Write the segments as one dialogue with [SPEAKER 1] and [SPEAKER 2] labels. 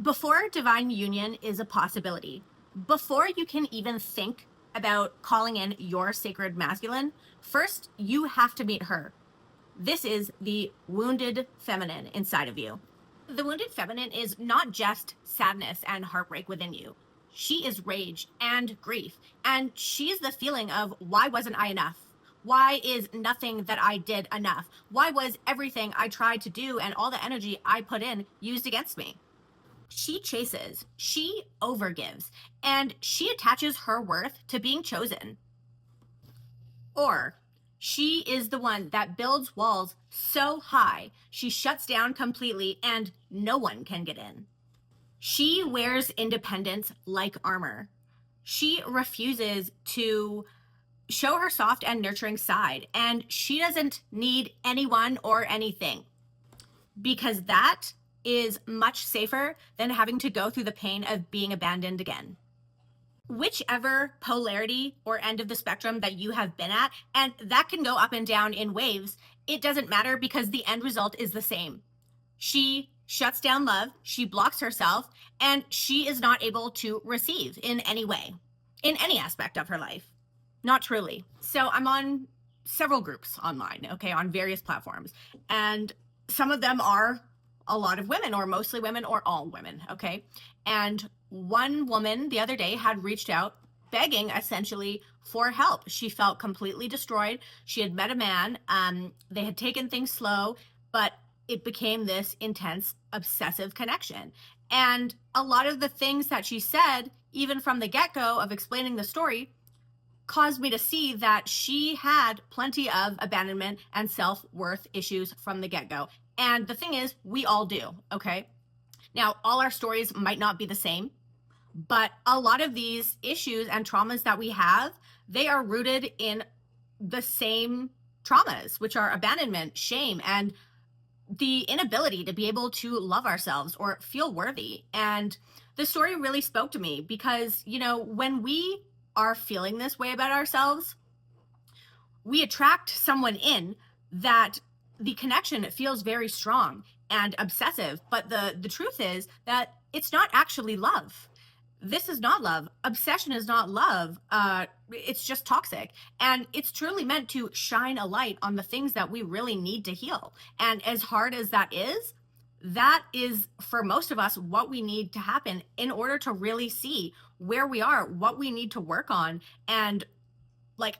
[SPEAKER 1] Before divine union is a possibility, before you can even think about calling in your sacred masculine, first you have to meet her. This is the wounded feminine inside of you. The wounded feminine is not just sadness and heartbreak within you. She is rage and grief, and she's the feeling of, why wasn't I enough? Why is nothing that I did enough? Why was everything I tried to do and all the energy I put in used against me? She chases, she overgives, and she attaches her worth to being chosen. Or she is the one that builds walls so high she shuts down completely and no one can get in. She wears independence like armor. She refuses to show her soft and nurturing side, and she doesn't need anyone or anything, because that is much safer than having to go through the pain of being abandoned again. Whichever polarity or end of the spectrum that you have been at, and that can go up and down in waves, it doesn't matter because the end result is the same. She shuts down love, she blocks herself, and she is not able to receive in any way, in any aspect of her life. Not truly. So I'm on several groups online, okay, on various platforms, and some of them are a lot of women, or mostly women, or all women, okay? And one woman the other day had reached out begging essentially for help. She felt completely destroyed. She had met a man. They had taken things slow, but it became this intense, obsessive connection. And a lot of the things that she said, even from the get-go of explaining the story, caused me to see that she had plenty of abandonment and self-worth issues from the get-go. And the thing is, we all do, okay? Now, all our stories might not be the same, but a lot of these issues and traumas that we have, they are rooted in the same traumas, which are abandonment, shame, and the inability to be able to love ourselves or feel worthy. And the story really spoke to me because, when we are feeling this way about ourselves, we attract someone in that the connection feels very strong and obsessive, but the truth is that it's not actually love. This is not love. Obsession is not love. It's just toxic. And it's truly meant to shine a light on the things that we really need to heal. And as hard as that is for most of us what we need to happen in order to really see where we are, what we need to work on. And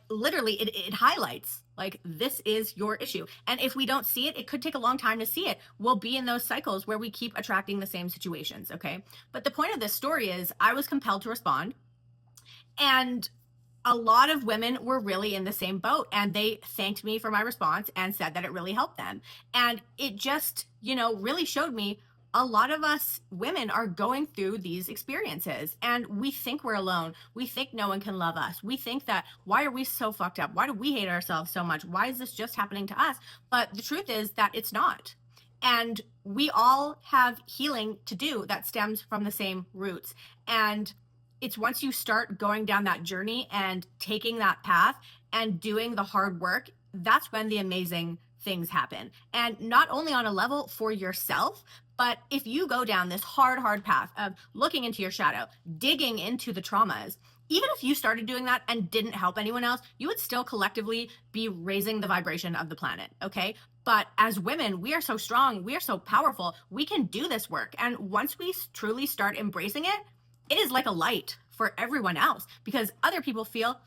[SPEAKER 1] literally it highlights this is your issue. And if we don't see it, it could take a long time to see it. We'll be in those cycles where we keep attracting the same situations, okay? But the point of this story is I was compelled to respond, and a lot of women were really in the same boat, and they thanked me for my response and said that it really helped them. And it just, really showed me a lot of us women are going through these experiences, and we think we're alone. We think no one can love us. We think that, why are we so fucked up? Why do we hate ourselves so much? Why is this just happening to us? But the truth is that it's not. And we all have healing to do that stems from the same roots. And it's once you start going down that journey and taking that path and doing the hard work, that's when the amazing things happen. And not only on a level for yourself, but if you go down this hard path of looking into your shadow, digging into the traumas, even if you started doing that and didn't help anyone else, you would still collectively be raising the vibration of the planet, okay? But as women, we are so strong, we are so powerful, we can do this work. And once we truly start embracing it, it is like a light for everyone else, because other people feel,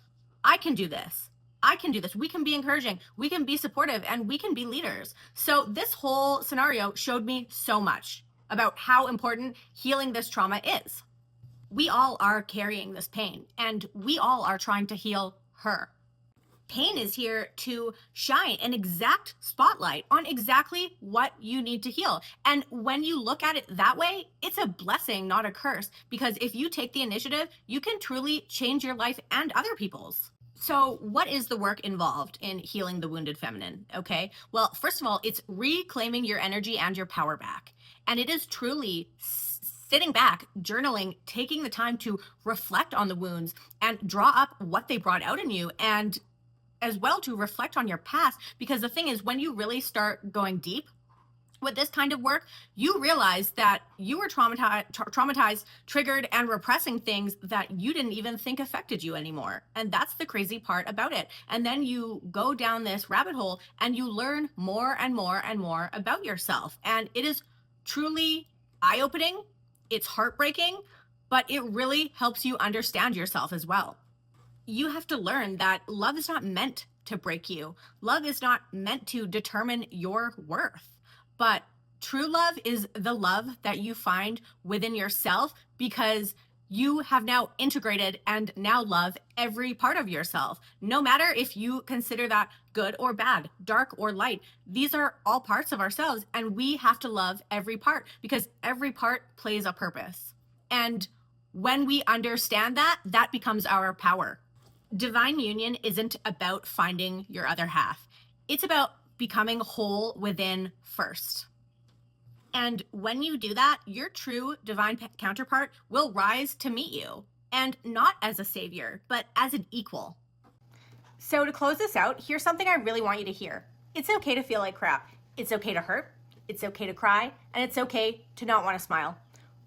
[SPEAKER 1] I can do this. I can do this. We can be encouraging, we can be supportive, and we can be leaders. So this whole scenario showed me so much about how important healing this trauma is. We all are carrying this pain, and we all are trying to heal her. Pain is here to shine an exact spotlight on exactly what you need to heal. And when you look at it that way, it's a blessing, not a curse, because if you take the initiative, you can truly change your life and other people's. So what is the work involved in healing the wounded feminine? Okay, well, first of all, it's reclaiming your energy and your power back. And it is truly sitting back, journaling, taking the time to reflect on the wounds and draw up what they brought out in you, and as well to reflect on your past. Because the thing is, when you really start going deep, With this kind of work, you realize that you were traumatized, triggered, and repressing things that you didn't even think affected you anymore. And that's the crazy part about it. And then you go down this rabbit hole and you learn more and more and more about yourself. And it is truly eye-opening. It's heartbreaking, but it really helps you understand yourself as well. You have to learn that love is not meant to break you. Love is not meant to determine your worth. But true love is the love that you find within yourself because you have now integrated and now love every part of yourself. No matter if you consider that good or bad, dark or light, these are all parts of ourselves, and we have to love every part because every part plays a purpose. And when we understand that, that becomes our power. Divine union isn't about finding your other half. It's about becoming whole within first. And when you do that, your true divine counterpart will rise to meet you, and not as a savior, but as an equal. So to close this out, here's something I really want you to hear. It's okay to feel like crap. It's okay to hurt. It's okay to cry. And it's okay to not want to smile.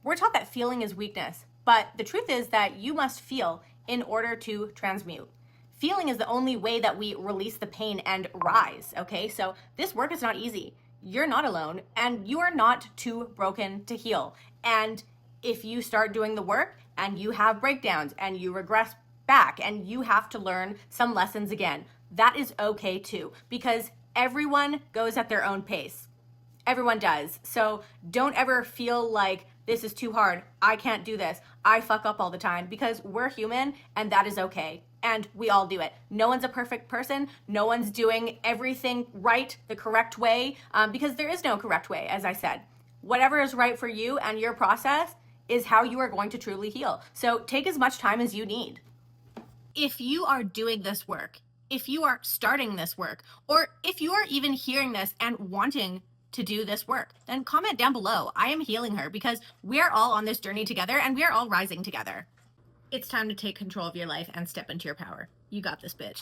[SPEAKER 1] We're taught that feeling is weakness, but the truth is that you must feel in order to transmute. Feeling is the only way that we release the pain and rise, okay? So this work is not easy. You're not alone, and you are not too broken to heal. And if you start doing the work and you have breakdowns and you regress back and you have to learn some lessons again, that is okay too, because everyone goes at their own pace. Everyone does. So don't ever feel like this is too hard. I can't do this. I fuck up all the time, because we're human and that is okay. And we all do it. No one's a perfect person. No one's doing everything right the correct way, because there is no correct way, as I said. Whatever is right for you and your process is how you are going to truly heal. So take as much time as you need. If you are doing this work, if you are starting this work, or if you are even hearing this and wanting to do this work, then comment down below. I am healing her, because we're all on this journey together and we're all rising together. It's time to take control of your life and step into your power. You got this, bitch.